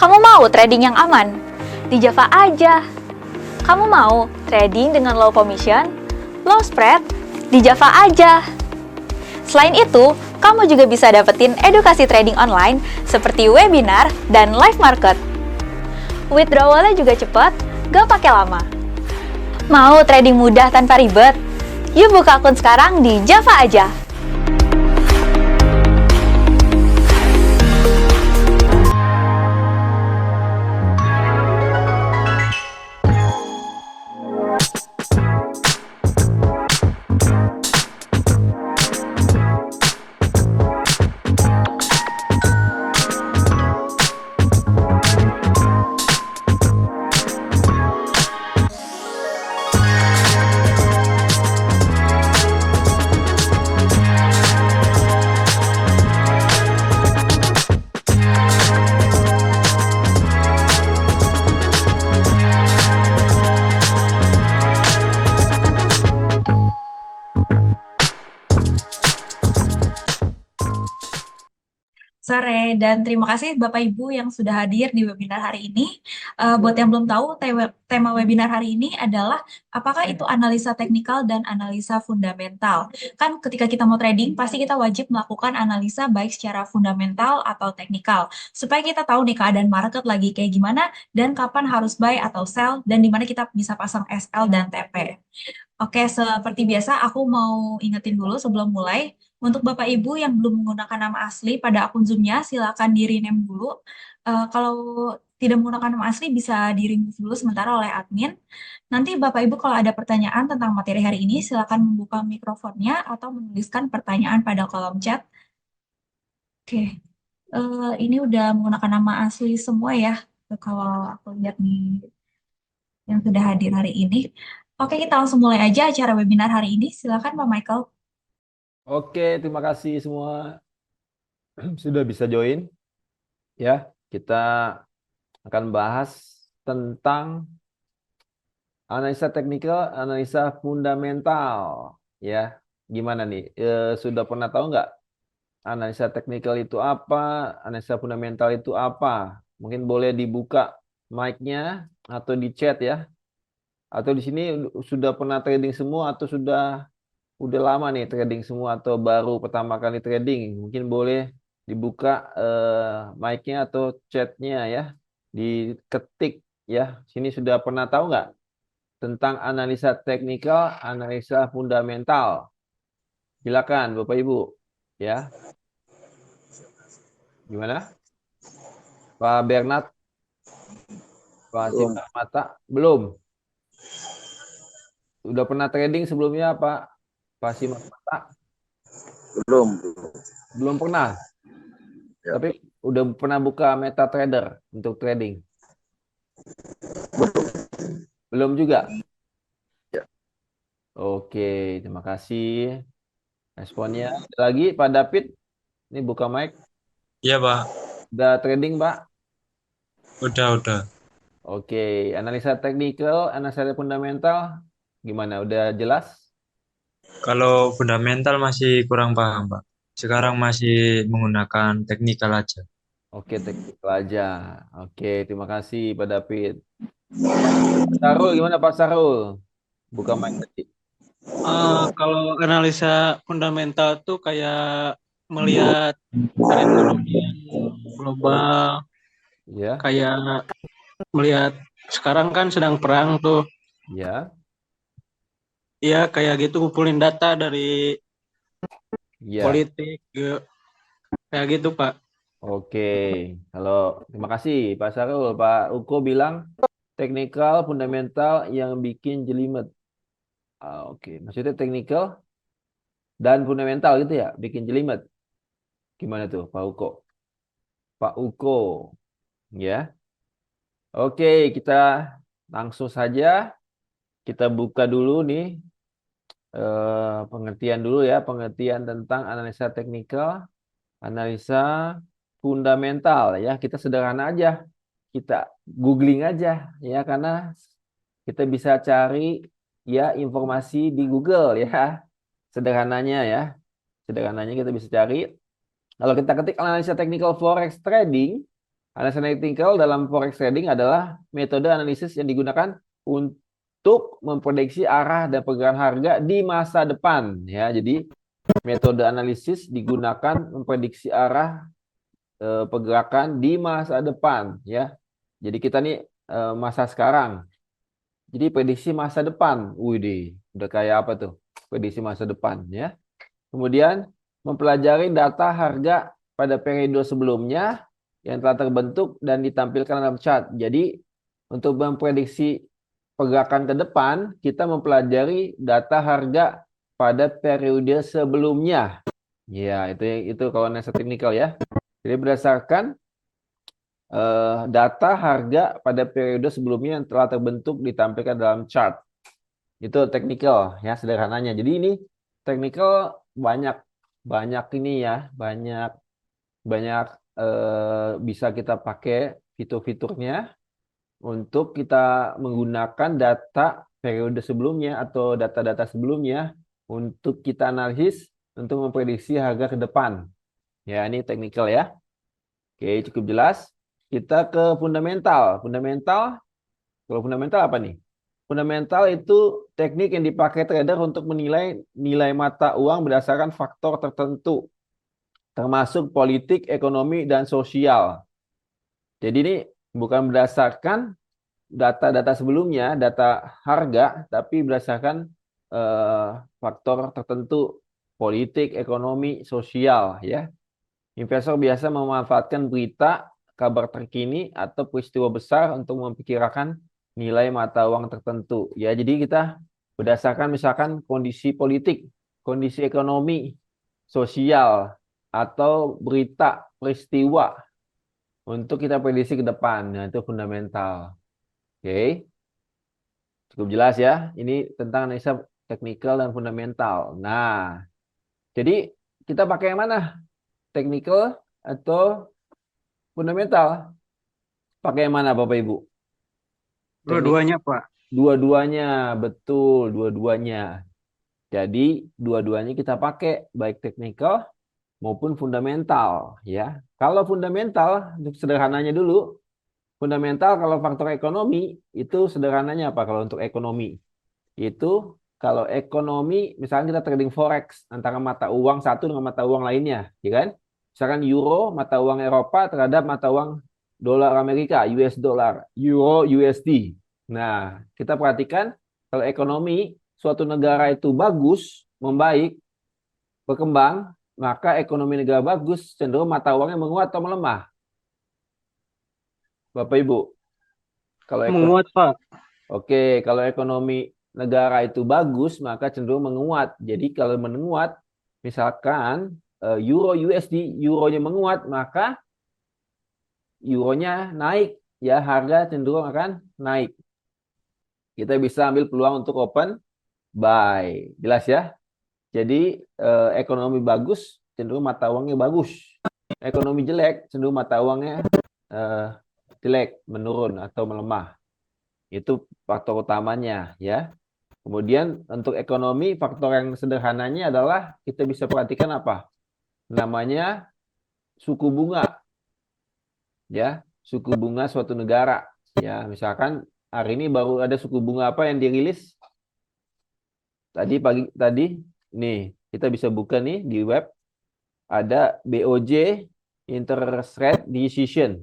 Kamu mau trading yang aman? Di Java aja. Kamu mau trading dengan low commission, low spread? Di Java aja. Selain itu, kamu juga bisa dapetin edukasi trading online seperti webinar dan live market. Withdrawalnya juga cepat, gak pakai lama. Mau trading mudah tanpa ribet? Yuk buka akun sekarang di Java aja. Sore, dan terima kasih Bapak Ibu yang sudah hadir di webinar hari ini. Buat yang belum tahu, tema webinar hari ini adalah apakah itu analisa teknikal dan analisa fundamental. Kan ketika kita mau trading, pasti kita wajib melakukan analisa baik secara fundamental atau teknikal, supaya kita tahu nih keadaan market lagi kayak gimana, dan kapan harus buy atau sell, dan di mana kita bisa pasang SL dan TP. Oke, seperti biasa aku mau ingetin dulu sebelum mulai. Untuk Bapak Ibu yang belum menggunakan nama asli pada akun Zoom-nya, silakan di-rename dulu. Kalau tidak menggunakan nama asli, bisa di-remove dulu sementara oleh admin. Nanti Bapak Ibu kalau ada pertanyaan tentang materi hari ini, silakan membuka mikrofonnya atau menuliskan pertanyaan pada kolom chat. Oke, ini udah menggunakan nama asli semua ya, kalau aku lihat nih yang sudah hadir hari ini. Oke, kita langsung mulai aja acara webinar hari ini. Silakan Pak Michael. Oke, terima kasih semua sudah bisa join. Ya, kita akan bahas tentang analisa teknikal, analisa fundamental. Ya, gimana nih? Sudah pernah tahu nggak analisa teknikal itu apa? Analisa fundamental itu apa? Mungkin boleh dibuka mic-nya atau di chat ya. Atau di sini sudah pernah trading semua atau udah lama nih trading semua atau baru pertama kali trading, mungkin boleh dibuka mic-nya atau chat-nya ya, diketik ya. Sini sudah pernah tahu nggak tentang analisa teknikal, analisa fundamental? Silakan Bapak Ibu ya. Gimana? Pak Bernard, Pak Sinar Mata, belum? Udah pernah trading sebelumnya Pak Sinar Mata? Belum. Belum pernah. Ya. Tapi udah pernah buka MetaTrader untuk trading? Belum juga? Ya. Oke, terima kasih responnya. Ada lagi Pak David, ini buka mic. Iya, Pak. Udah trading, Pak? Udah. Oke, analisa teknikal, analisa fundamental, gimana? Udah jelas? Kalau fundamental masih kurang paham, Pak. Sekarang masih menggunakan teknikal aja. Oke, teknikal aja. Oke, terima kasih Pak David. Pak Sarul, gimana Pak Sarul? Buka mic tadi. Kalau analisa fundamental tuh kayak melihat perekonomian global, Ya, kayak melihat sekarang kan sedang perang tuh, ya, ya kayak gitu ngumpulin data dari ya. politik, kayak gitu Pak. Oke, terima kasih Pak Sarul. Pak Uko bilang teknikal, fundamental yang bikin jelimet. Oke, maksudnya teknikal dan fundamental gitu ya, bikin jelimet. Gimana tuh, Pak Uko? Pak Uko, ya. Oke, kita langsung saja kita buka dulu nih pengertian dulu ya, pengertian tentang analisa teknikal, analisa fundamental ya. Kita sederhana aja, kita googling aja ya, karena kita bisa cari ya informasi di Google ya. Sederhananya ya. Sederhananya kita bisa cari. Kalau kita ketik analisa technical forex trading, Analisa teknikal dalam forex trading adalah metode analisis yang digunakan untuk memprediksi arah dan pergerakan harga di masa depan. Ya, jadi metode analisis digunakan memprediksi arah pergerakan di masa depan. Ya, jadi kita nih masa sekarang. Jadi prediksi masa depan. Wih, udah kayak apa tuh? Prediksi masa depan. Ya. Kemudian mempelajari data harga pada periode sebelumnya yang telah terbentuk dan ditampilkan dalam chart. Jadi untuk memprediksi pergerakan ke depan, kita mempelajari data harga pada periode sebelumnya. Ya, itu kalau analisa teknikal ya. Jadi berdasarkan data harga pada periode sebelumnya yang telah terbentuk ditampilkan dalam chart. Itu teknikal ya sederhananya. Jadi ini teknikal banyak ini ya, banyak bisa kita pakai fitur-fiturnya untuk kita menggunakan data periode sebelumnya atau data-data sebelumnya untuk kita analisis untuk memprediksi harga ke depan. Ya, ini teknikal ya. Oke, cukup jelas. Kita ke fundamental. Kalau fundamental apa nih? Fundamental itu teknik yang dipakai trader untuk menilai nilai mata uang berdasarkan faktor tertentu, termasuk politik, ekonomi, dan sosial. Jadi ini bukan berdasarkan data-data sebelumnya, data harga, tapi berdasarkan faktor tertentu, politik, ekonomi, sosial. Ya. Investor biasa memanfaatkan berita, kabar terkini, atau peristiwa besar untuk memperkirakan nilai mata uang tertentu. Ya, jadi kita berdasarkan misalkan kondisi politik, kondisi ekonomi, sosial, atau berita, peristiwa untuk kita prediksi ke depan. Nah, itu fundamental. Oke. Cukup jelas ya. Ini tentang analisa teknikal dan fundamental. Nah, jadi kita pakai yang mana? Teknikal atau fundamental? Pakai yang mana Bapak Ibu? Dua-duanya, Pak. Dua-duanya, betul, dua-duanya. Jadi, dua-duanya kita pakai, baik teknikal maupun fundamental. Ya. Kalau fundamental, untuk sederhananya dulu, fundamental kalau faktor ekonomi, itu sederhananya apa kalau untuk ekonomi? Itu kalau ekonomi, misalnya kita trading forex, antara mata uang satu dengan mata uang lainnya. Ya kan? Misalkan euro, mata uang Eropa terhadap mata uang dolar Amerika, US dollar, euro, USD. Nah, kita perhatikan kalau ekonomi suatu negara itu bagus, membaik, berkembang, maka ekonomi negara bagus cenderung mata uangnya menguat atau melemah. Bapak Ibu, kalau Menguat, Pak. Oke, kalau ekonomi negara itu bagus, maka cenderung menguat. Jadi kalau menguat, misalkan euro USD, euronya menguat, maka euronya naik, ya harga cenderung akan naik. Kita bisa ambil peluang untuk open buy. Jelas ya? Jadi ekonomi bagus cenderung mata uangnya bagus. Ekonomi jelek cenderung mata uangnya jelek, menurun atau melemah. Itu faktor utamanya ya. Kemudian untuk ekonomi faktor yang sederhananya adalah kita bisa perhatikan apa? Namanya suku bunga. Ya, suku bunga suatu negara. Ya, misalkan hari ini baru ada suku bunga apa yang dirilis? Tadi nih, kita bisa buka nih di web ada BOJ interest rate decision.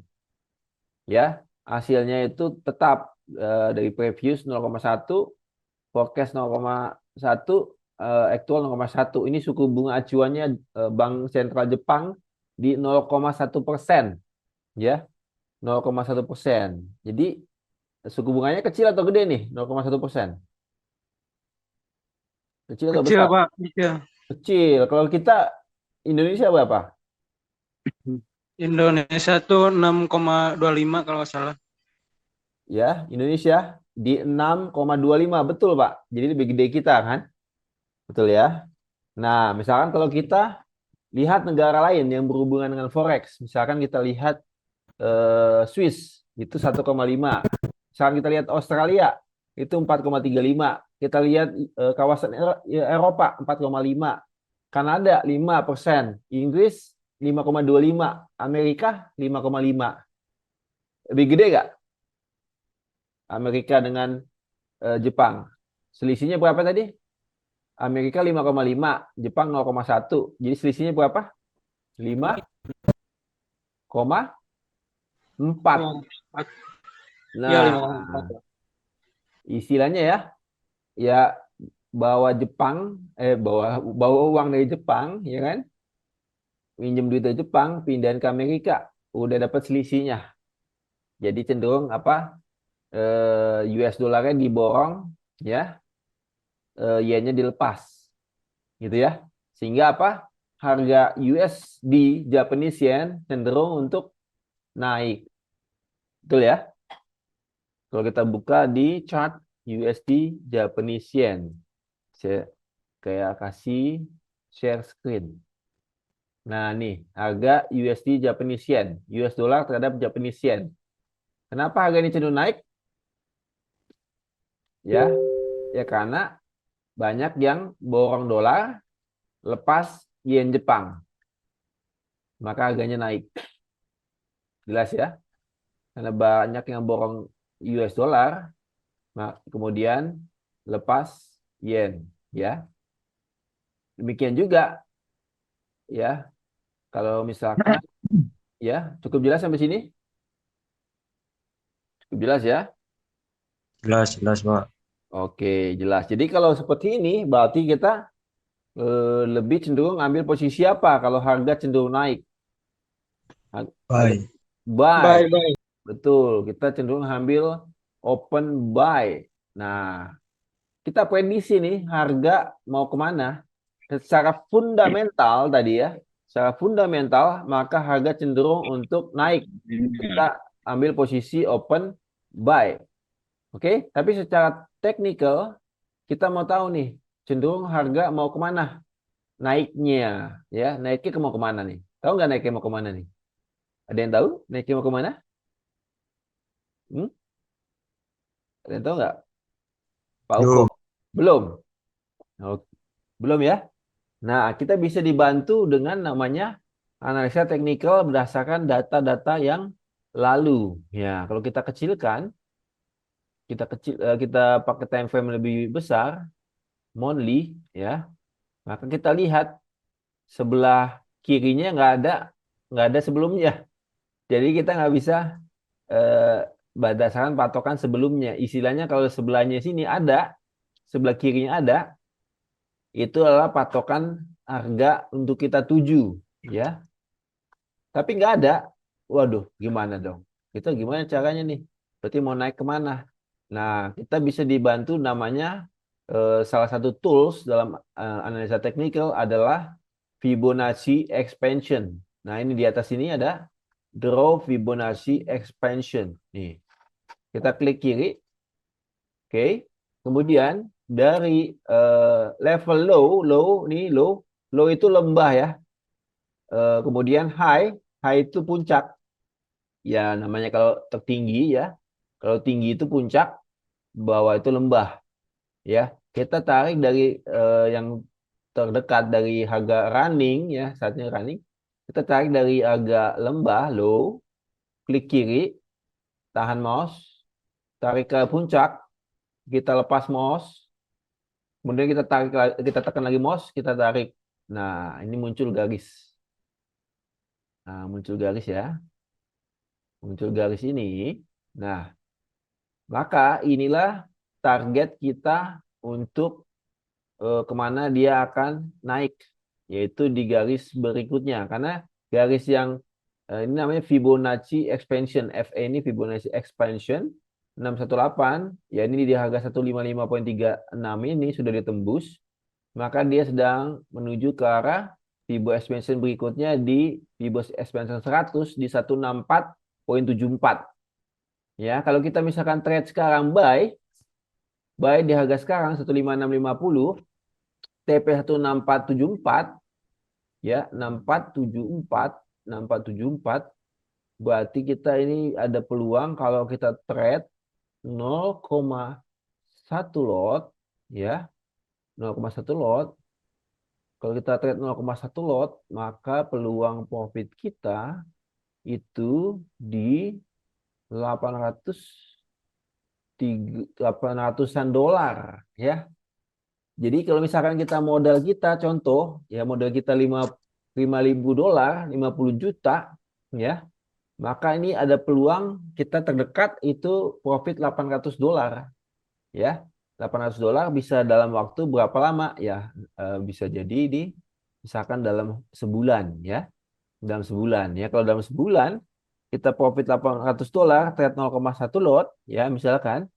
Ya, hasilnya itu tetap dari previous 0,1, forecast 0,1, actual 0,1. Ini suku bunga acuannya Bank Sentral Jepang di 0,1%. Ya, 0,1%. Jadi suku bunganya kecil atau gede nih? 0,1%. Kecil atau Kecil, besar? Pak. Kecil. Kecil. Kalau kita Indonesia berapa? Indonesia tuh 6,25 kalau nggak salah. Ya, Indonesia di 6,25. Betul, Pak. Jadi lebih gede kita kan? Betul ya. Nah, misalkan kalau kita lihat negara lain yang berhubungan dengan forex, misalkan kita lihat Swiss itu 1,5. Misalkan kita lihat Australia itu 4,35. Kita lihat kawasan Eropa 4,5. Kanada 5%, Inggris 5,25, Amerika 5,5. Lebih gede nggak? Amerika dengan Jepang. Selisihnya berapa tadi? Amerika 5,5, Jepang 0,1. Jadi selisihnya berapa? 5,4. Ya, Nah, 5,4. istilahnya ya bawa bawa uang dari Jepang, ya kan? Minjem duit dari Jepang, pindahin ke Amerika, udah dapat selisihnya. Jadi cenderung apa? US dolarnya diborong, ya, yennya dilepas, gitu ya. Sehingga apa? Harga USD Japanese yen cenderung untuk naik, betul ya? Kalau kita buka di chart USD Japanese yen, saya kayak kasih share screen. Nah, nih harga USD Japanese yen, US dollar terhadap Japanese yen. Kenapa harga ini cenderung naik? Ya, karena banyak yang borong dolar, lepas yen Jepang, maka harganya naik. Jelas ya? Karena banyak yang borong US dollar, kemudian lepas yen, ya. Demikian juga, ya. Kalau misalkan, ya, cukup jelas sampai sini? Cukup jelas ya? Jelas, jelas, Pak. Oke, jelas. Jadi kalau seperti ini, berarti kita lebih cenderung ambil posisi apa kalau harga cenderung naik? Harga Baik. buy. Bye. Betul, kita cenderung ambil open buy. Nah, kita prediksi nih harga mau kemana? Secara fundamental tadi ya, secara fundamental maka harga cenderung untuk naik. Kita ambil posisi open buy. Oke, tapi secara teknikal kita mau tahu nih, cenderung harga mau kemana? Naiknya, ya, naiknya mau kemana nih? Tahu nggak naiknya mau kemana nih? Ada yang tahu naiknya mau kemana? Hmm? Ada yang tahu nggak? Pak Uko? Belum. Belum. Oke. Belum ya? Nah, kita bisa dibantu dengan namanya analisa teknikal berdasarkan data-data yang lalu. Ya, kalau kita kecilkan, kita pakai time frame lebih besar, monthly, ya, maka kita lihat sebelah kirinya nggak ada sebelumnya. Jadi kita nggak bisa berdasarkan patokan sebelumnya. Istilahnya kalau sebelahnya sini ada, sebelah kirinya ada, itu adalah patokan harga untuk kita tuju, ya. Tapi nggak ada, waduh, gimana dong? Kita gimana caranya nih? Berarti mau naik kemana? Nah, kita bisa dibantu namanya salah satu tools dalam analisa teknikal adalah Fibonacci expansion. Nah, ini di atas ini ada draw Fibonacci expansion. Nih, kita klik kiri, oke. Kemudian dari level low itu lembah ya. Kemudian high itu puncak. Ya, namanya kalau tertinggi ya. Kalau tinggi itu puncak, bawah itu lembah. Ya, kita tarik dari yang terdekat dari harga running ya, saatnya running. Kita tarik dari agak lembah low, klik kiri, tahan mouse, tarik ke puncak, kita lepas mouse, kemudian kita tekan lagi mouse, kita tarik. Nah, ini muncul garis. Nah, muncul garis ya. Muncul garis ini. Nah, maka inilah target kita untuk kemana dia akan naik, yaitu di garis berikutnya. Karena garis yang ini namanya Fibonacci expansion, FE ini Fibonacci expansion 618, ya ini di harga 155,36 ini sudah ditembus, maka dia sedang menuju ke arah Fibonacci expansion berikutnya di Fibonacci expansion 100 di 164,74. Ya, kalau kita misalkan trade sekarang buy di harga sekarang 15650, TP 16474, ya 6474, berarti kita ini ada peluang kalau kita trade 0,1 lot, ya 0,1 lot. Kalau kita trade 0,1 lot, maka peluang profit kita itu di 800-an dolar ya. Jadi kalau misalkan kita modal kita contoh ya modal kita 5.000 dolar, 50 juta ya. Maka ini ada peluang kita terdekat itu profit 800 dolar ya. 800 dolar bisa dalam waktu berapa lama ya? Bisa jadi misalkan dalam sebulan ya. Dalam sebulan ya. Kalau dalam sebulan kita profit 800 dolar trade 0,1 lot ya misalkan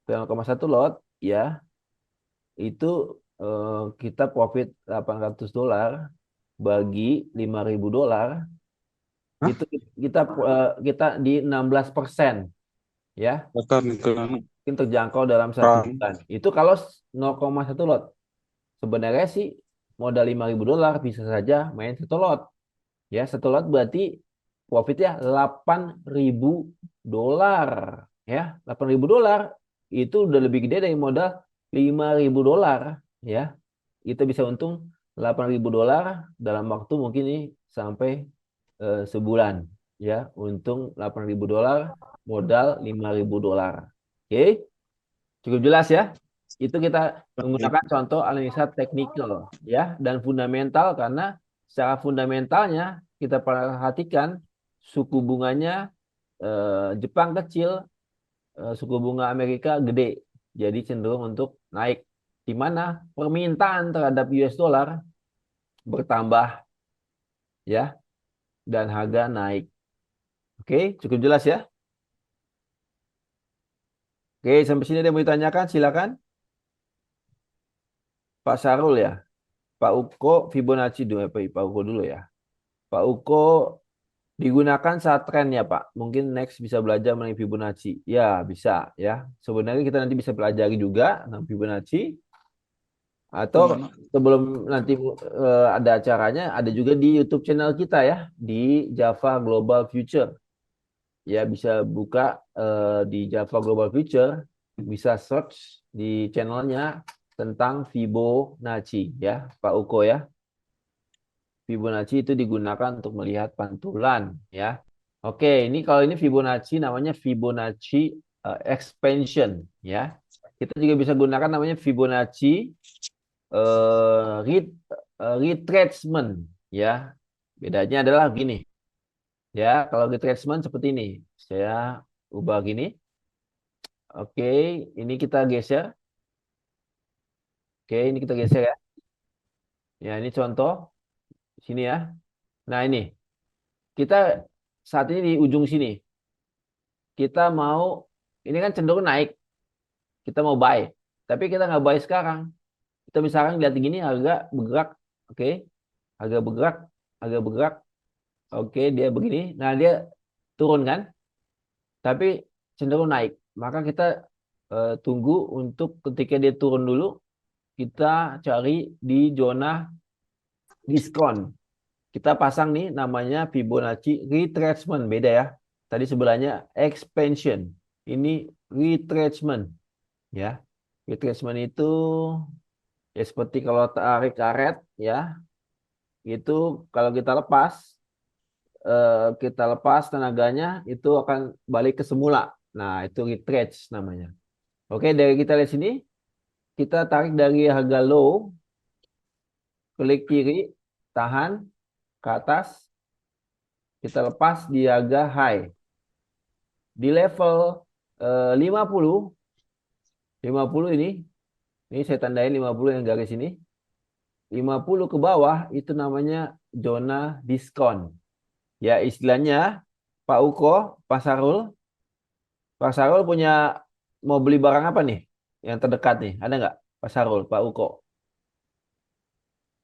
0,1 lot ya itu kita profit 800 dolar bagi 5.000 dolar itu kita di 16% ya mungkin terjangkau dalam 1 bulan itu kalau 0,1 lot sebenarnya sih modal 5.000 dolar bisa saja main 1 lot ya 1 lot berarti profitnya 8.000 dolar ya 8.000 dolar itu udah lebih gede dari modal 5.000 dolar ya kita bisa untung 8.000 dolar dalam waktu mungkin nih sampai sebulan ya untung 8.000 dolar modal 5.000 dolar oke cukup jelas ya itu kita menggunakan contoh analisa teknikal ya dan fundamental karena secara fundamentalnya kita perhatikan suku bunganya Jepang kecil suku bunga Amerika gede jadi cenderung untuk naik di mana permintaan terhadap US dollar bertambah ya dan harga naik. Oke, cukup jelas ya? Oke, sampai sini ada yang mau ditanyakan? Silakan. Pak Sarul ya. Pak Uko Fibonacci dulu, Pak Uko dulu ya. Pak Uko digunakan saat tren ya Pak. Mungkin next bisa belajar mengenai Fibonacci. Ya, bisa ya. Sebenarnya kita nanti bisa pelajari juga tentang Fibonacci. Atau sebelum nanti ada acaranya, ada juga di YouTube channel kita ya, di Java Global Future. Ya bisa buka di Java Global Future, bisa search di channelnya tentang Fibonacci ya, Pak Uko ya. Fibonacci itu digunakan untuk melihat pantulan ya. Oke, ini kalau ini Fibonacci namanya Fibonacci expansion ya. Kita juga bisa gunakan namanya Fibonacci retracement ya. Bedanya adalah gini. Ya, kalau retracement seperti ini. Saya ubah gini. Oke, ini kita geser. Oke, ini kita geser ya. Ya, ini contoh sini ya. Nah, ini. Kita saat ini di ujung sini. Kita mau ini kan cenderung naik. Kita mau buy. Tapi kita nggak buy sekarang. Kita misalkan lihat gini harga bergerak, oke, harga bergerak, oke, dia begini, nah dia turun kan, tapi cenderung naik, maka kita tunggu untuk ketika dia turun dulu, kita cari di zona diskon, kita pasang nih namanya Fibonacci retracement, beda ya, tadi sebelahnya expansion, ini retracement, ya, retracement itu ya seperti kalau tarik karet ya, itu kalau kita lepas tenaganya itu akan balik ke semula. Nah itu retrace namanya. Oke dari kita lihat sini, kita tarik dari harga low, klik kiri, tahan ke atas, kita lepas di harga high. Di level 50 ini saya tandain 50 yang garis ini. 50 ke bawah itu namanya zona diskon. Ya istilahnya Pak Uko, Pak Sarul punya mau beli barang apa nih? Yang terdekat nih, ada nggak Pak Sarul, Pak Uko?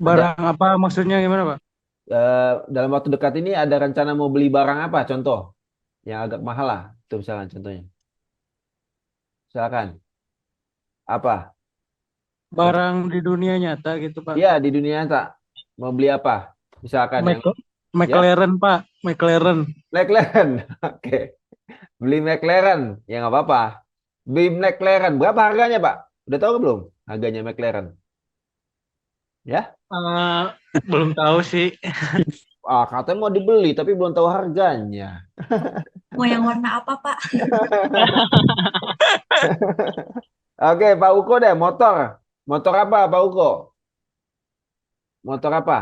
Barang apa maksudnya gimana Pak? Dalam waktu dekat ini ada rencana mau beli barang apa? Contoh yang agak mahal lah, itu misalkan contohnya. Silakan. Apa? Barang di dunia nyata gitu Pak. Iya di dunia nyata. Mau beli apa? Misalkan yang McLaren Pak, McLaren. Oke. Beli McLaren, ya nggak apa-apa. Beli McLaren, berapa harganya Pak? Udah tahu belum harganya McLaren? Ya? Belum tahu sih. Katanya mau dibeli, tapi belum tahu harganya. Mau yang warna apa, Pak? Oke, Pak Uko deh, motor. Motor apa, Pak Uko? Motor apa?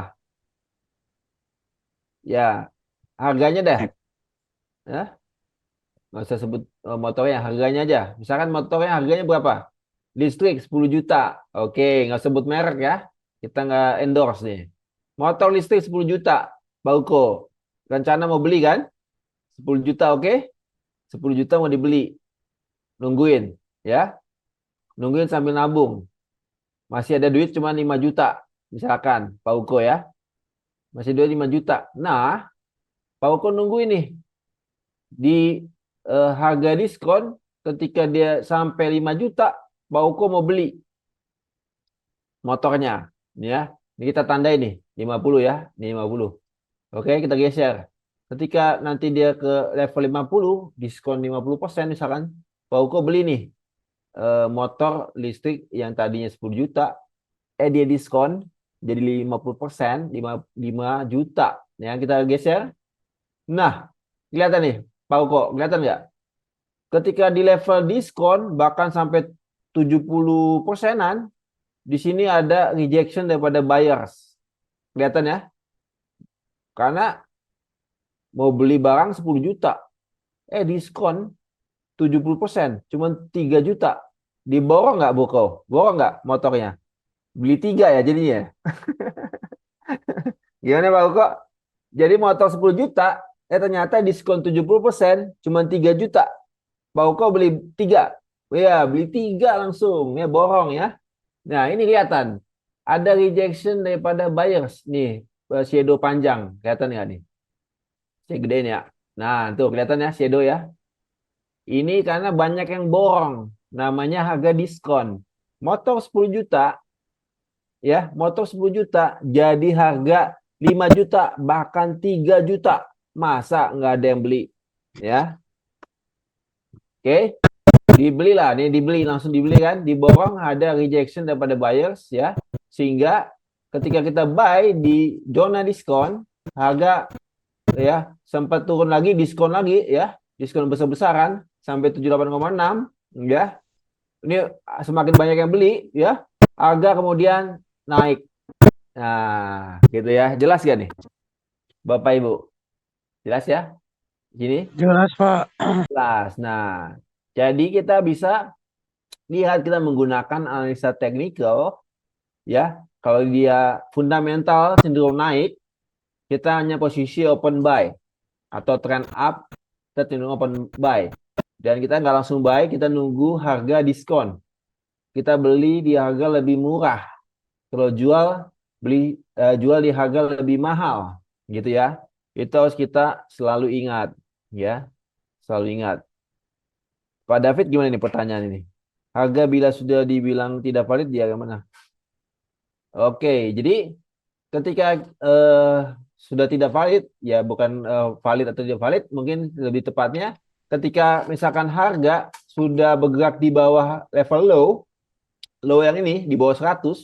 Ya, harganya deh. Ya, nggak usah sebut motornya, harganya aja. Misalkan motornya harganya berapa? Listrik 10 juta. Oke, nggak sebut merek ya. Kita nggak endorse nih. Motor listrik 10 juta, Pak Uko. Rencana mau beli kan? 10 juta, oke? 10 juta mau dibeli. Nungguin, ya. Nungguin sambil nabung. Masih ada duit cuma 5 juta. Misalkan, Pak Uko ya. Masih duit 5 juta. Nah, Pak Uko nunggu ini. Di harga diskon, ketika dia sampai 5 juta, Pak Uko mau beli motornya. Ya, ini kita tandai nih, 50 ya. Ini 50. Oke, kita geser. Ketika nanti dia ke level 50, diskon 50% misalkan, Pak Uko beli nih motor listrik yang tadinya 10 juta, dia diskon jadi 50%, 5 juta. Ya, kita geser. Nah, kelihatan nih, Pak Uko, kelihatan nggak? Ketika di level diskon, bahkan sampai 70%-an, di sini ada rejection daripada buyers. Kelihatan ya? Karena mau beli barang 10 juta, diskon 70%, cuma 3 juta. Diborong nggak, Buko? Borong nggak motornya? Beli 3 ya jadinya. Gimana, Pak Uko? Jadi motor 10 juta, ternyata diskon 70%, cuma 3 juta. Pak Uko beli 3. Ya, beli 3 langsung. Ya, borong ya. Nah, ini kelihatan. Ada rejection daripada buyers. Nih, shadow panjang. Kelihatan nggak nih? Saya gedein ya. Nah, tuh kelihatan ya, shadow ya. Ini karena banyak yang borong. Namanya harga diskon. Motor 10 juta, ya, motor 10 juta jadi harga 5 juta, bahkan 3 juta. Masa nggak ada yang beli? Ya. Oke. Dibelilah, nih dibeli, langsung dibeli kan. Diborong, ada rejection daripada buyers ya. Sehingga ketika kita buy di zona diskon, harga ya sempat turun lagi, diskon lagi ya. Diskon besar-besaran sampai 78,6 ya. Ini semakin banyak yang beli ya. Harga kemudian naik. Nah, gitu ya. Jelas gak nih? Bapak Ibu? Jelas ya? Gini? Jelas, Pak. Jelas. Nah, jadi kita bisa lihat, kita menggunakan analisa teknikal ya. Kalau dia fundamental cenderung naik, kita hanya posisi open buy atau trend up, kita cenderung open buy. Dan kita nggak langsung buy, kita nunggu harga diskon. Kita beli di harga lebih murah. Kalau jual di harga lebih mahal, gitu ya. Itu harus kita selalu ingat, ya. Selalu ingat. Pak David, gimana nih pertanyaan ini? Harga bila sudah dibilang tidak valid, dia mana? Oke, jadi ketika sudah tidak valid, ya bukan valid atau tidak valid, mungkin lebih tepatnya ketika misalkan harga sudah bergerak di bawah level low yang ini, di bawah 100,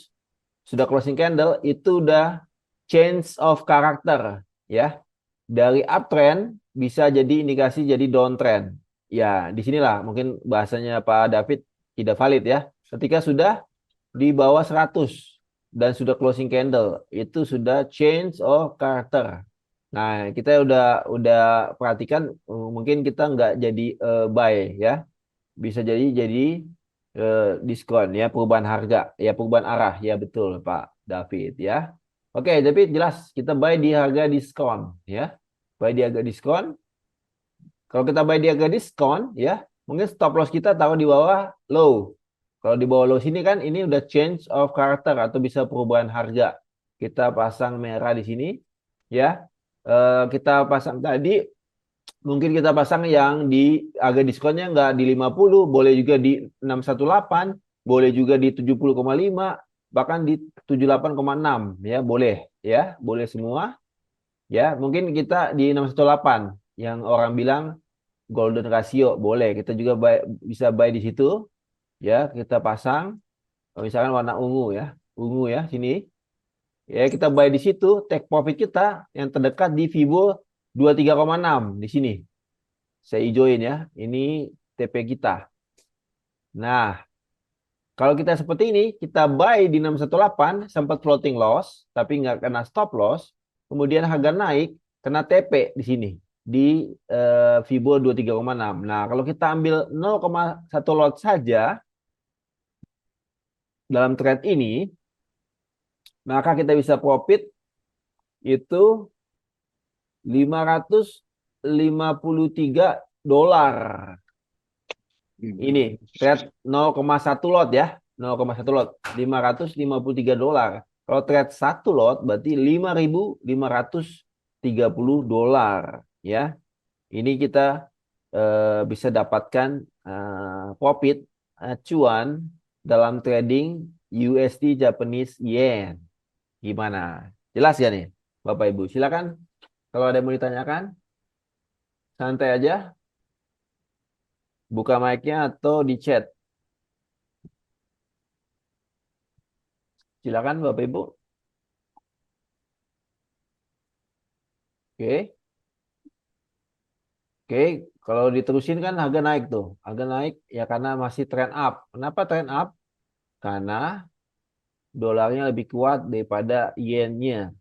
sudah closing candle, itu udah change of character, ya. Dari uptrend bisa jadi indikasi jadi downtrend. Ya, disinilah mungkin bahasanya Pak David tidak valid ya. Ketika sudah di bawah 100 dan sudah closing candle, itu sudah change of character. Nah, kita udah perhatikan, mungkin kita nggak jadi buy ya. Bisa jadi diskon ya, perubahan harga ya, perubahan arah ya, betul Pak David ya. Oke, David jelas kita buy di harga diskon ya. Buy di harga diskon. Kalau kita buy di harga diskon ya, mungkin stop loss kita taruh di bawah low. Kalau di bawah low sini kan ini udah change of character atau bisa perubahan harga. Kita pasang merah di sini ya. Kita pasang tadi, mungkin kita pasang yang di harga diskonnya nggak di 50, boleh juga di 618, boleh juga di 70,5, bahkan di 78,6 ya, boleh ya, boleh semua. Ya, mungkin kita di 618 yang orang bilang golden ratio, boleh. Kita juga bisa buy di situ. Ya, kita pasang misalkan warna ungu ya, sini. Ya, kita buy di situ, take profit kita yang terdekat di Fibo 23,6 di sini. Saya hijauin ya. Ini TP kita. Nah, kalau kita seperti ini, kita buy di 618, sempat floating loss, tapi nggak kena stop loss. Kemudian harga naik, kena TP di sini. Di Fibo 23,6. Nah, kalau kita ambil 0,1 lot saja, dalam trade ini, maka kita bisa profit itu $553. Ini trade 0,1 lot ya, 0,1 lot, $553. Kalau trade 1 lot berarti $5.530 ya. Ini kita bisa dapatkan profit cuan dalam trading USD Japanese Yen. Gimana? Jelas ya nih, Bapak Ibu? Silakan kalau ada yang mau ditanyakan. Santai aja. Buka mic-nya atau di chat. Silakan Bapak Ibu. Oke. Oke, kalau diterusin kan harga naik tuh. Harga naik ya karena masih trend up. Kenapa trend up? Karena dolarnya lebih kuat daripada yen-nya.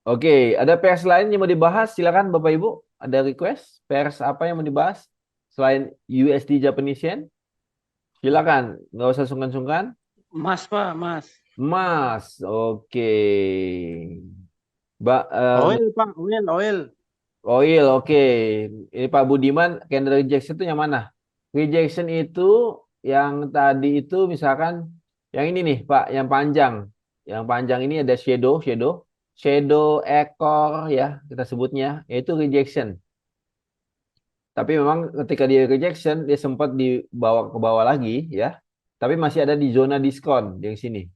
Oke, ada pairs lain yang mau dibahas? Silakan Bapak Ibu. Ada request? Pairs apa yang mau dibahas? Selain USD Japanese Yen? Silakan, nggak usah sungkan-sungkan. Mas, Pak, Mas. Mas, oke. Oil, Pak, oil. Oil, oke. Ini Pak Budiman, candle rejection itu yang mana? Rejection itu yang tadi itu misalkan yang ini nih Pak, yang panjang. Yang panjang ini ada shadow ekor ya kita sebutnya, yaitu rejection. Tapi memang ketika dia rejection dia sempat dibawa ke bawah lagi ya. Tapi masih ada di zona diskon di sini.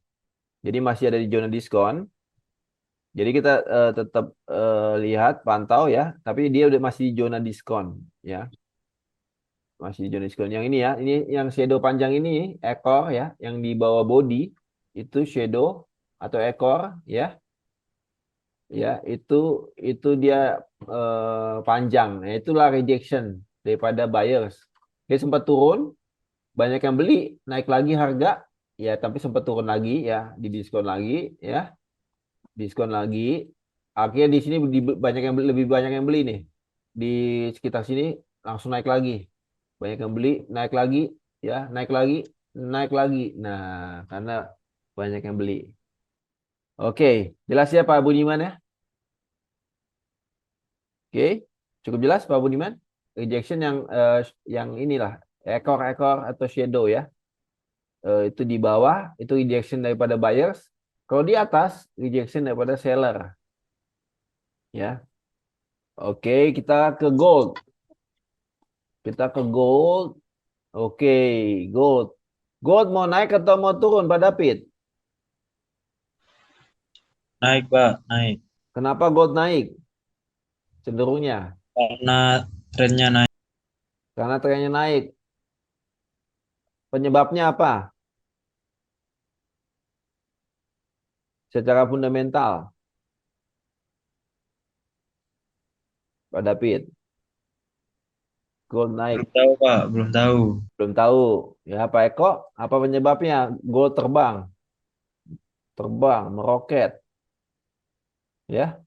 Jadi masih ada di zona diskon. Jadi kita tetap lihat, pantau ya. Tapi dia udah masih di zona diskon ya. Masih di zona diskon. Yang ini ya, ini yang shadow panjang ini ekor ya, yang di bawah body itu shadow atau ekor ya. Ya, itu dia panjang. Nah, itulah rejection daripada buyers. Dia sempat turun, banyak yang beli, naik lagi harga, ya tapi sempat turun lagi ya, didiskon lagi ya. Diskon lagi. Akhirnya di sini banyak yang lebih banyak yang beli nih. Di sekitar sini langsung naik lagi. Banyak yang beli, naik lagi ya, naik lagi, naik lagi. Nah, karena banyak yang beli. Oke, jelas ya Pak Budiman ya? Oke, cukup jelas Pak Budiman? Rejection yang inilah ekor-ekor atau shadow ya. Itu di bawah itu rejection daripada buyers. Kalau di atas rejection daripada seller. Ya. Oke, kita ke gold. Kita ke gold. Oke, gold. Gold mau naik atau mau turun Pak David? Naik, Pak, naik. Kenapa gold naik? Cenderungnya Karena trennya naik. karena trennya naik. Penyebabnya apa? Secara fundamental. Pak David. Gold naik. Belum tahu, Pak, belum tahu. Belum tahu. Ya, Pak Eko, apa penyebabnya? Gold terbang. Terbang, meroket. Ya.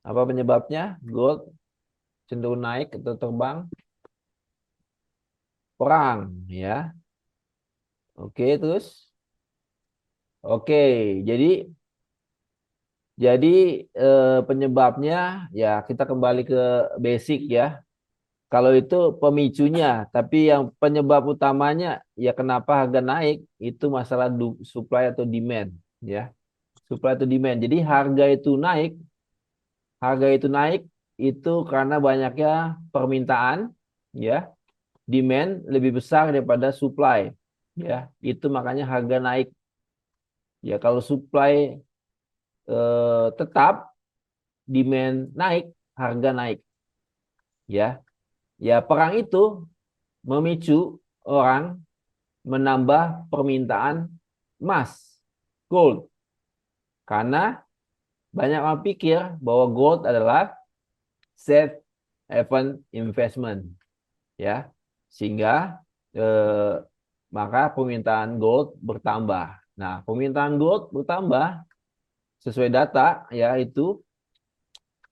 Apa penyebabnya? Gold cenderung naik atau terbang? Perang, ya. Oke, terus. Oke, jadi penyebabnya ya kita kembali ke basic ya. Kalau itu pemicunya, tapi yang penyebab utamanya ya kenapa harga naik itu masalah supply atau demand ya. Supply atau demand. Jadi harga itu naik itu karena banyaknya permintaan ya. Demand lebih besar daripada supply ya. Itu makanya harga naik. Ya kalau supply tetap, demand naik, harga naik. Ya. Ya, perang itu memicu orang menambah permintaan emas, gold. Karena banyak orang pikir bahwa gold adalah safe haven investment, ya, sehingga maka permintaan gold bertambah. Nah, permintaan gold bertambah sesuai data, ya, itu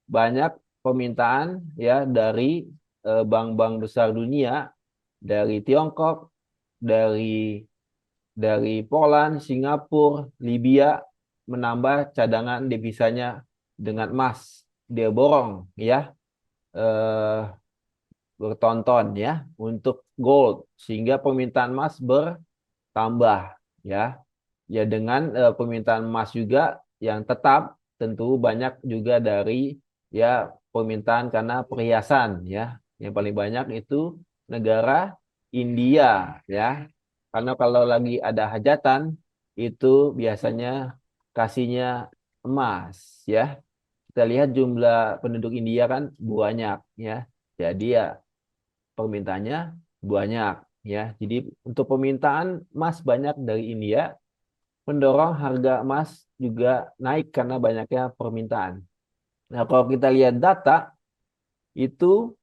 banyak permintaan, ya, dari bank-bank besar dunia, dari Tiongkok, dari Poland, Singapura, Libya, menambah cadangan devisanya dengan emas. Dia borong, ya, bertonton, ya, untuk gold, sehingga permintaan emas bertambah, ya. Ya, dengan permintaan emas juga yang tetap, tentu banyak juga dari, ya, permintaan karena perhiasan, ya. Yang paling banyak itu negara India, ya. Karena kalau lagi ada hajatan itu biasanya kasihnya emas, ya. Kita lihat jumlah penduduk India kan banyak, ya. Jadi ya permintaannya banyak, ya. Jadi untuk permintaan emas banyak dari India, mendorong harga emas juga naik karena banyaknya permintaan. Nah, kalau kita lihat data itu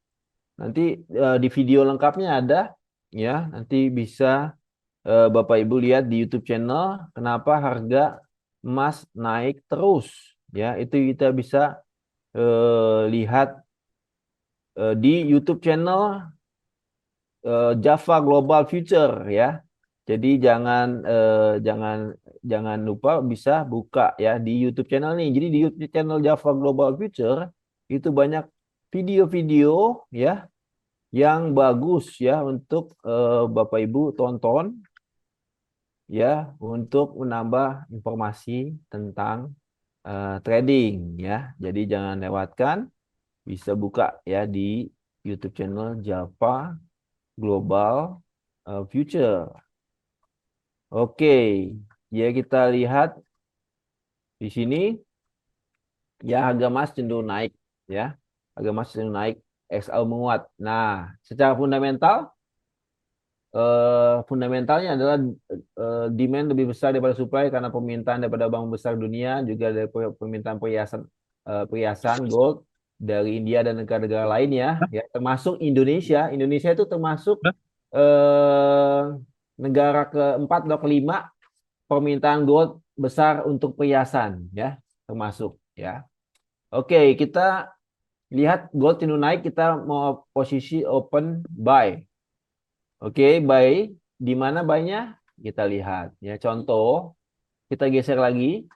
nanti di video lengkapnya ada, ya. Nanti bisa Bapak Ibu lihat di YouTube channel kenapa harga emas naik terus, ya. Itu kita bisa lihat di YouTube channel Java Global Future, ya. Jadi jangan lupa bisa buka, ya, di YouTube channel nih. Jadi di YouTube channel Java Global Future itu banyak video-video, ya, yang bagus, ya, untuk Bapak Ibu tonton, ya, untuk menambah informasi tentang trading, ya. Jadi jangan lewatkan, bisa buka, ya, di YouTube channel Java Global Future. Oke, ya, kita lihat di sini, ya, harga emas cenderung naik, ya. Harga emas cenderung naik, XAU menguat. Nah, secara fundamentalnya adalah demand lebih besar daripada supply karena permintaan daripada bank besar dunia, juga dari permintaan perhiasan gold dari India dan negara-negara lainnya, ya, termasuk Indonesia. Indonesia itu termasuk eh, negara keempat atau kelima permintaan gold besar untuk perhiasan, ya, termasuk, ya. Oke, kita lihat gold cenderung naik, kita mau posisi open buy. Oke, buy di mana buy-nya? Kita lihat, ya. Contoh, kita geser lagi.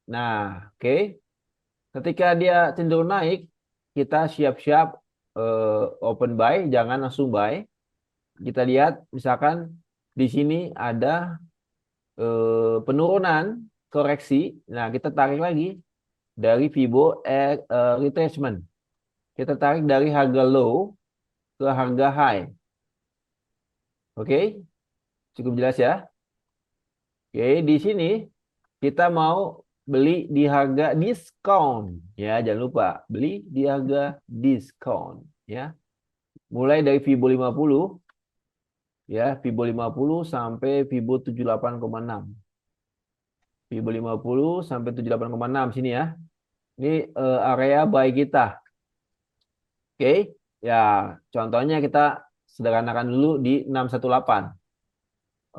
Nah, oke. Ketika dia cenderung naik, kita siap-siap open buy, jangan langsung buy. Kita lihat misalkan di sini ada penurunan koreksi. Nah, kita tarik lagi dari Fibo retracement. Kita tarik dari harga low ke harga high. Oke, cukup jelas, ya. Oke, di sini kita mau beli di harga diskon, ya. Jangan lupa beli di harga diskon, ya. Mulai dari Fibo 50, ya, Fibo 50 sampai Fibo 78,6. Fibo 50 sampai 78,6 sini, ya. Ini area buy kita. Oke, ya, contohnya kita sederhanakan dulu di 618.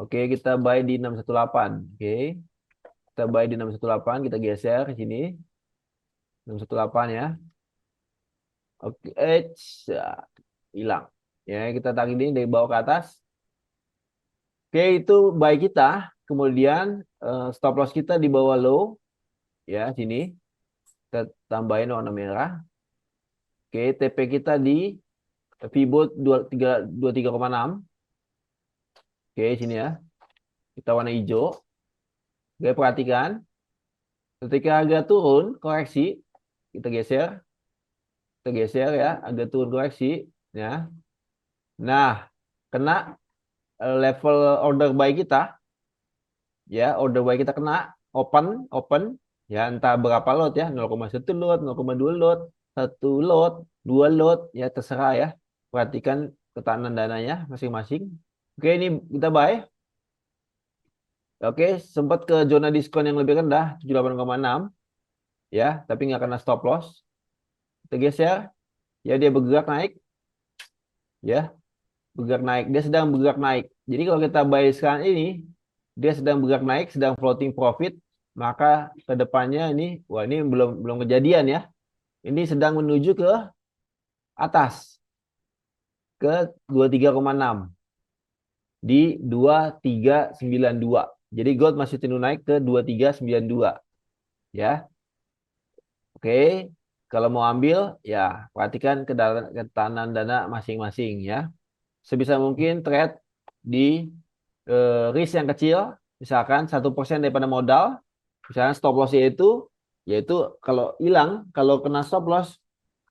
Oke, kita buy di 618. Oke. Kita buy di 618, kita geser ke sini. 618, ya. Oke, hilang. Ya, kita tarik ini dari bawah ke atas. Oke, itu buy kita. Kemudian stop loss kita di bawah low, ya, sini. Kita tambahin warna merah. Oke, TP kita di Fibo 23,6. Oke, sini, ya. Kita warna hijau. Oke, perhatikan. Ketika harga turun, koreksi, kita geser. Kita geser, ya, harga turun koreksi, ya. Nah, kena level order buy kita, ya, order buy kita kena open, ya, entah berapa lot, ya, 0,1 lot, 0,2 lot, 1 lot, 2 lot, ya, terserah, ya. Perhatikan ketahanan dananya masing-masing. Oke, ini kita buy. Oke, sempat ke zona diskon yang lebih rendah, 78,6, ya, tapi nggak kena stop loss. kita geser, ya dia bergerak naik, ya bergerak naik, dia sedang bergerak naik. Jadi kalau kita buy sekarang ini, dia sedang bergerak naik, sedang floating profit, maka ke depannya ini, wah ini belum kejadian ya, ini sedang menuju ke atas ke 23,6 di 2392. Jadi gold masih cenderung naik ke 2392 ya. Oke, kalau mau ambil ya perhatikan ketahanan dana masing-masing ya. Sebisa mungkin trade di risk yang kecil, misalkan 1% daripada modal, misalnya stop loss yaitu kalau hilang, kalau kena stop loss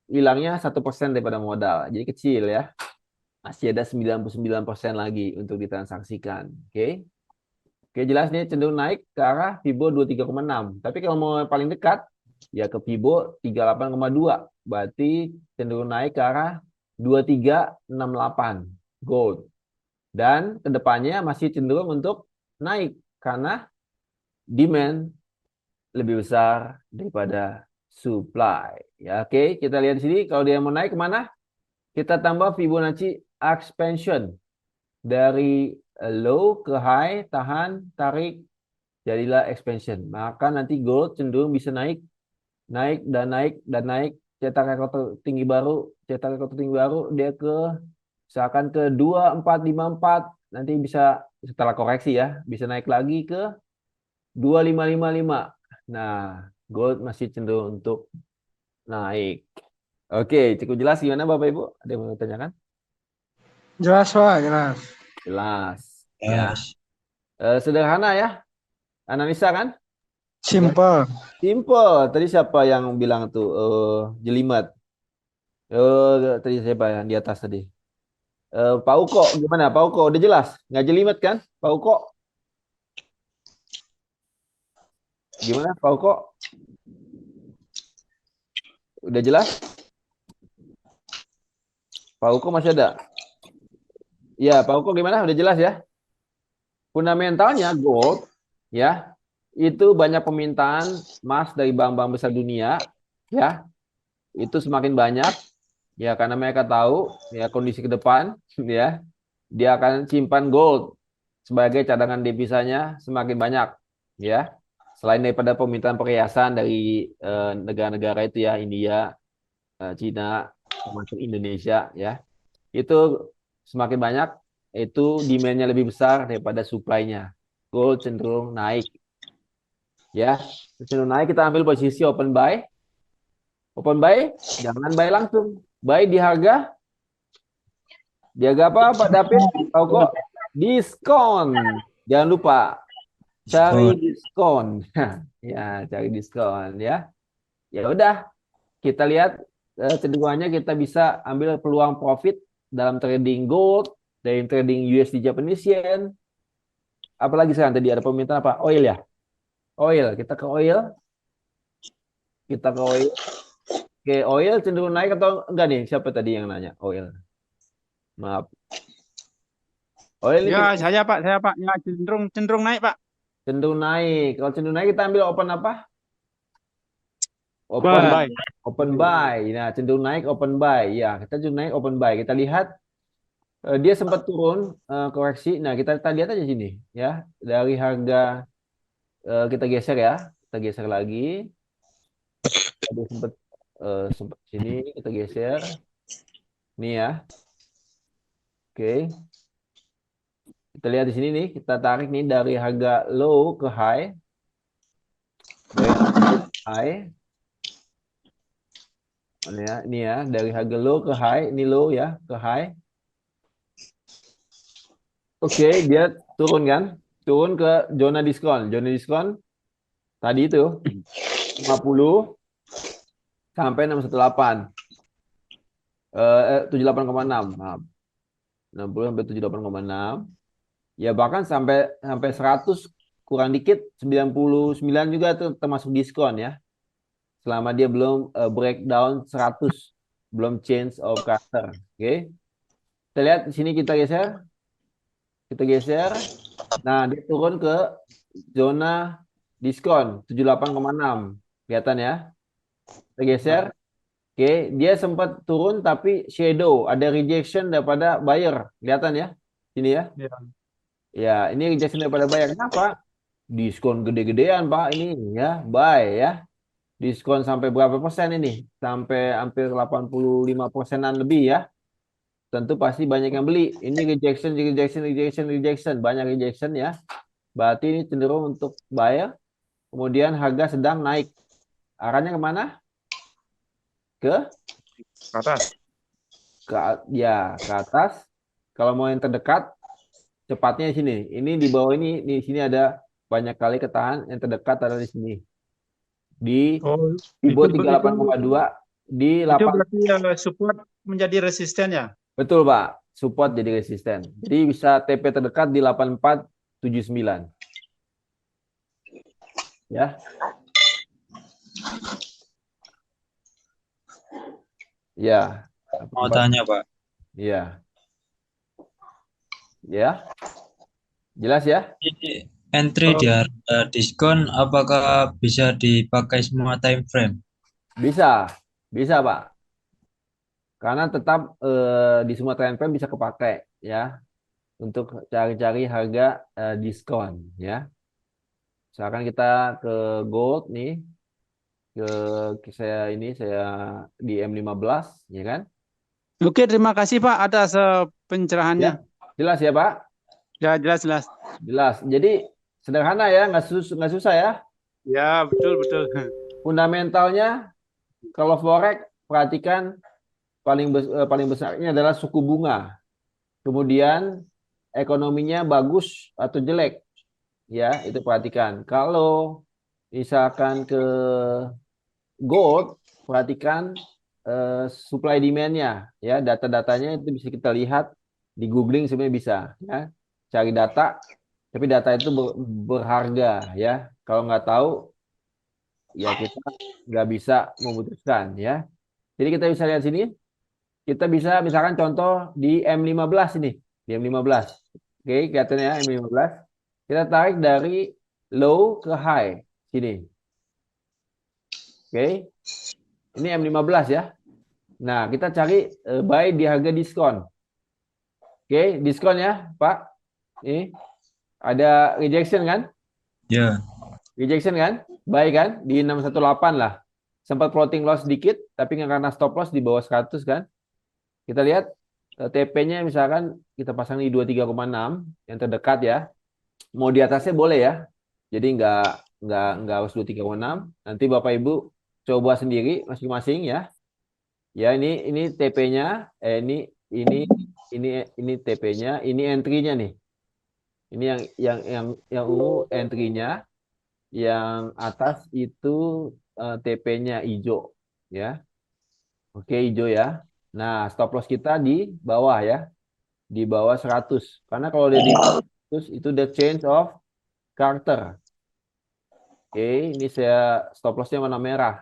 hilangnya 1% daripada modal, jadi kecil ya. Masih ada 99% lagi untuk ditransaksikan. Oke. Oke, jelas nih cenderung naik ke arah Fibo 23,6. Tapi kalau mau paling dekat, ya ke Fibo 38,2. Berarti cenderung naik ke arah 2368 gold. Dan kedepannya masih cenderung untuk naik karena demand lebih besar daripada supply. Ya, oke, kita lihat di sini kalau dia mau naik kemana? Kita tambah Fibonacci expansion dari low ke high, tahan, tarik, jadilah expansion. Maka nanti gold cenderung bisa naik, naik dan naik dan naik, cetak rekor tertinggi baru, cetak rekor tertinggi baru, dia ke misalkan ke 2454, nanti bisa setelah koreksi ya, bisa naik lagi ke 2555. Nah, gold masih cenderung untuk naik. Oke, cukup jelas gimana Bapak Ibu? Ada yang mau tanyakan? Jelas, Pak, jelas. Jelas. Ya. Yes. Sederhana ya. Analisa kan? Simple. Simple. Tadi siapa yang bilang tuh jelimet? Tadi siapa yang di atas tadi? Pak Uko gimana? Pak Uko udah jelas? Nggak jelimet kan? Pak Uko? Gimana Pak Uko? Udah jelas? Pak Uko masih ada? Ya, Pak Uko gimana? Udah jelas ya? Fundamentalnya gold ya, itu banyak permintaan emas dari bank-bank besar dunia ya. Itu semakin banyak ya karena mereka tahu ya kondisi ke depan ya. Dia akan simpan gold sebagai cadangan devisanya semakin banyak ya. Selain daripada permintaan perhiasan dari negara-negara itu ya, India, Cina, termasuk Indonesia ya. Itu semakin banyak, itu demand-nya lebih besar daripada supply-nya. Gold cenderung naik. Ya, cenderung naik, kita ambil posisi open buy. Open buy, jangan buy langsung. Buy di harga apa Pak David? Tahu kok? Diskon. Jangan lupa cari diskon. Ya, cari diskon ya. Ya udah, kita lihat keduanya kita bisa ambil peluang profit dalam trading gold, dari trading USD Japanese Yen. Apalagi sekarang tadi ada permintaan apa? Oil ya? Oil, kita ke oil. Kita ke oil. Oke, oil cenderung naik atau enggak nih? Siapa tadi yang nanya? Oil. Maaf. Oil ini Ya, saya Pak. Ya, cenderung naik, Pak. cenderung naik. Kalau cenderung naik kita ambil open apa? Open Buy. Open buy. Nah, cenderung naik open buy. Ya, kita cenderung naik open buy. Kita lihat dia sempat turun koreksi. Nah, kita lihat aja sini ya. Dari harga kita geser ya. Kita geser lagi. Dia sempat sini kita geser. Ini ya. Oke. Kita lihat di sini nih, kita tarik nih dari harga low ke high. Dari high. Ini ya, dari harga low ke high, ini low ya, ke high. Oke, dia turun kan? Turun ke zona diskon. Zona diskon tadi itu 50 sampai 618. 78,6. Maaf. 60 sampai 78,6. Ya bahkan sampai 100 kurang dikit, 99 juga itu termasuk diskon ya. Selama dia belum breakdown 100, belum change of character. Oke. Kita lihat di sini kita geser. Kita geser. Nah, dia turun ke zona diskon 78,6. Kelihatan ya? Kita geser. Oke, dia sempat turun tapi shadow, ada rejection daripada buyer. Kelihatan ya? Sini ya. Ya. Ya, ini rejection daripada buyer. Kenapa? Diskon gede-gedean, Pak. Ini ya, buy ya. Diskon sampai berapa persen ini? Sampai hampir 85%-an lebih ya. Tentu pasti banyak yang beli. Ini rejection, rejection, rejection, rejection. Banyak rejection ya. Berarti ini cenderung untuk buyer. Kemudian harga sedang naik. Arahnya kemana? Ke Atas. ke atas. Kalau mau yang terdekat, cepatnya di sini. Ini di bawah ini, di sini ada banyak kali ketahan. Yang terdekat ada di sini. Di Oh, Ibo itu 38,2 di 8. berarti support menjadi resisten ya? Betul, Pak. Support jadi resisten. Jadi bisa TP terdekat di 8479. Ya. Ya. Mau tanya, Pak. Ya. Ya. Jelas ya? Ini entry di harga diskon apakah bisa dipakai semua time frame? Bisa. Bisa, Pak. Karena tetap di semua time frame bisa kepakai ya untuk cari-cari harga diskon ya. Misalkan kita ke gold nih, saya di M15 ya kan? Oke, terima kasih Pak atas pencerahannya. Jelas ya, Pak? Ya, jelas. Jelas. Jadi sederhana ya, nggak susah ya. Ya, betul. Fundamentalnya kalau forex perhatikan paling besarnya adalah suku bunga. Kemudian ekonominya bagus atau jelek. Ya, itu perhatikan. Kalau misalkan ke gold, perhatikan supply demand-nya ya, data-datanya itu bisa kita lihat di googling sebenarnya bisa ya. Cari data, tapi data itu berharga ya. Kalau nggak tahu ya kita nggak bisa memutuskan ya. Jadi kita bisa lihat sini, kita bisa misalkan contoh di M15 ini, di M15. Oke, kelihatannya ya M15. Kita tarik dari low ke high sini. Oke. Ini M15 ya. Nah, kita cari buy di harga diskon. Oke, diskon ya, Pak. Ini ada rejection kan? Ya. Rejection kan? Buy kan? Di 618 lah. Sempat floating loss sedikit, tapi karena stop loss di bawah 100 kan? Kita lihat TP-nya misalkan kita pasang di 23,6 yang terdekat ya. Mau di atasnya boleh ya. Jadi nggak harus 23,6. Nanti Bapak Ibu coba sendiri masing-masing ya. Ya ini TP-nya, ini TP-nya, ini entry-nya nih. Ini yang ungu entry-nya, yang atas itu TP-nya hijau ya. Oke, hijau ya. Nah, stop loss kita di bawah ya. Di bawah 100. Karena kalau dia di 100 itu the change of character. Oke, ini saya stop loss-nya warna merah.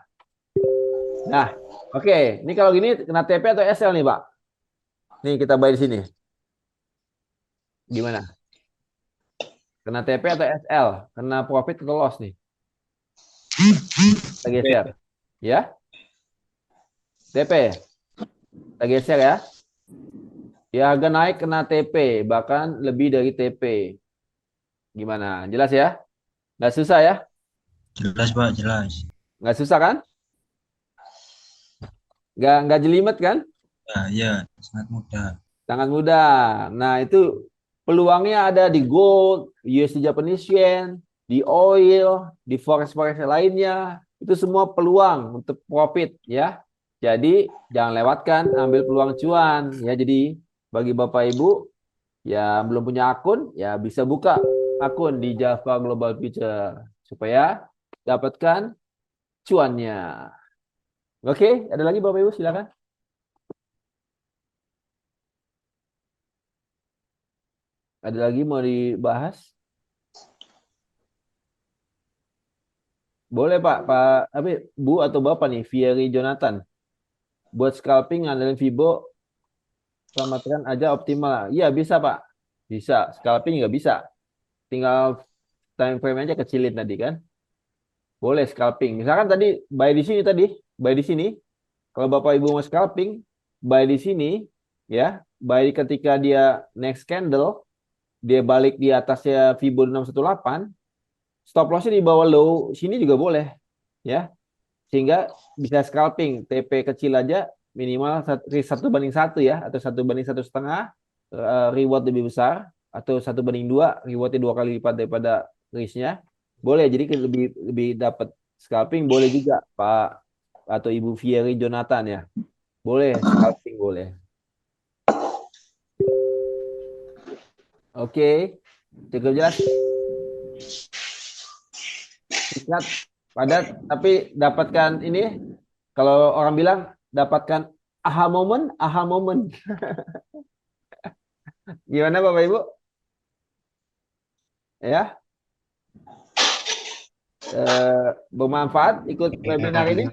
Nah, oke. Ini kalau gini kena TP atau SL nih, Pak? Nih kita buy di sini. Gimana? Kena TP atau SL? Kena profit atau loss nih? Kita geser. Ya? TP. Kita geser ya. Ya harga naik kena TP, bahkan lebih dari TP. Gimana? Jelas ya? Nggak susah ya? Jelas, Pak, jelas. Nggak susah kan? Nggak jelimet kan? Ya, sangat mudah. Sangat mudah. Nah, itu peluangnya ada di gold, USD Japanese Yen, di oil, di forex-forex lainnya. Itu semua peluang untuk profit ya. Jadi, jangan lewatkan, ambil peluang cuan ya. Jadi, bagi Bapak Ibu yang belum punya akun, ya bisa buka akun di Java Global Future supaya dapatkan cuannya. Oke, ada lagi Bapak Ibu silakan. Ada lagi mau dibahas? Boleh Pak, Bu atau Bapak nih, Fieri Jonathan. Buat scalping ngandelin Fibo selamatkan aja optimal. Iya bisa Pak. Bisa, scalping juga bisa. Tinggal time frame aja kecilin tadi kan. Boleh scalping. Misalkan tadi buy di sini, Kalau Bapak Ibu mau scalping, buy di sini, ya, buy ketika dia next candle, dia balik di atasnya Fibo 618, stop lossnya di bawah low sini juga boleh, ya, sehingga bisa scalping. TP kecil aja minimal 1:1 ya, atau 1:1,5, reward lebih besar, atau 1:2, rewardnya 2 kali lipat daripada risknya, boleh. Jadi lebih dapat scalping, boleh juga Pak atau Ibu Fieri Jonathan ya, boleh scalping, boleh. Oke, cukup jelas. Singkat, padat, tapi dapatkan ini, kalau orang bilang dapatkan aha moment. Gimana Bapak Ibu? Ya, bermanfaat ikut webinar ini?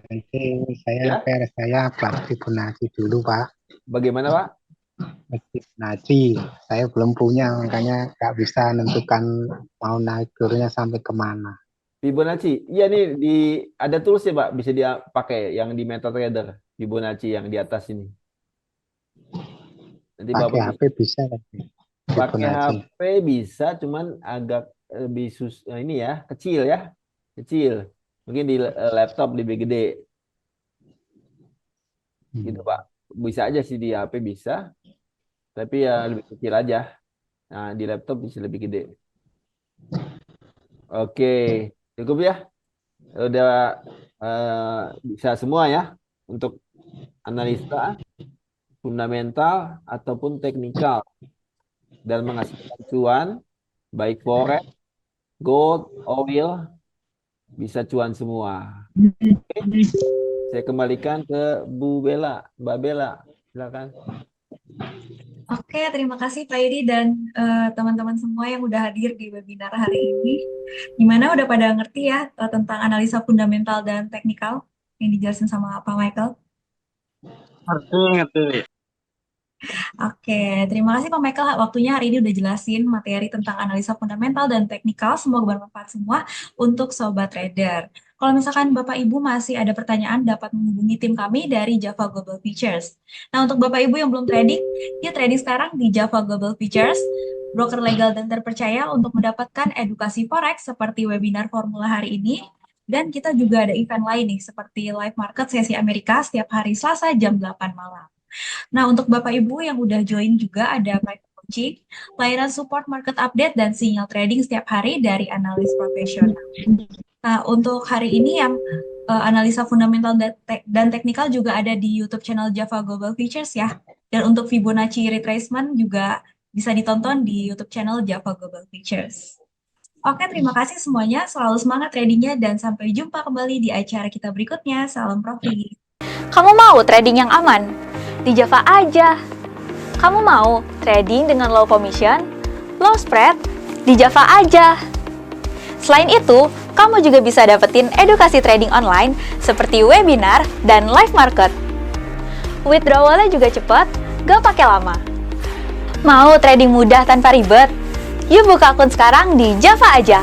Saya Pak Fibonacci dulu Pak. Bagaimana Pak? Fibonacci saya belum punya, makanya nggak bisa menentukan mau naik turunnya sampai kemana. Fibonacci, iya nih ada tools ya Pak, bisa dia pakai yang di MetaTrader, Fibonacci yang di atas ini. Nanti Pakai Bapak HP bisa kan? pakai Fibonacci. HP bisa, cuman agak lebih ini ya, kecil ya, kecil. Mungkin di laptop lebih gede, gitu Pak. Bisa aja sih di HP bisa, tapi ya lebih kecil aja. Nah di laptop bisa lebih gede. Oke, cukup ya. Udah bisa semua ya untuk analisa fundamental ataupun teknikal dan menghasilkan cuan, baik forex, gold, oil, bisa cuan semua. Oke. Saya kembalikan ke Bu Bella, Mbak Bella, silakan. Oke, terima kasih Pak Yudi dan teman-teman semua yang udah hadir di webinar hari ini. Gimana, udah pada ngerti ya tentang analisa fundamental dan teknikal yang dijelasin sama Pak Michael? Ngerti. Oke, terima kasih Pak Michael. Waktunya hari ini udah jelasin materi tentang analisa fundamental dan teknikal. Semoga bermanfaat semua untuk Sobat Trader. Kalau misalkan Bapak Ibu masih ada pertanyaan, dapat menghubungi tim kami dari Java Global Futures. Nah, untuk Bapak Ibu yang belum trading, yuk trading sekarang di Java Global Futures, broker legal dan terpercaya untuk mendapatkan edukasi forex seperti webinar formula hari ini. Dan kita juga ada event lain nih, seperti live market sesi Amerika setiap hari Selasa jam 8 malam. Nah, untuk Bapak Ibu yang udah join juga ada private coaching, layanan support market update, dan sinyal trading setiap hari dari analis profesional. Nah, untuk hari ini yang analisa fundamental dan teknikal juga ada di YouTube channel Java Global Futures ya. Dan untuk Fibonacci retracement juga bisa ditonton di YouTube channel Java Global Futures. Oke, terima kasih semuanya. Selalu semangat tradingnya dan sampai jumpa kembali di acara kita berikutnya. Salam profit. Kamu mau trading yang aman? Di Java aja. Kamu mau trading dengan low commission, low spread? Di Java aja. Selain itu, kamu juga bisa dapetin edukasi trading online seperti webinar dan live market. Withdrawalnya juga cepat, gak pakai lama. Mau trading mudah tanpa ribet? Yuk buka akun sekarang di Java aja.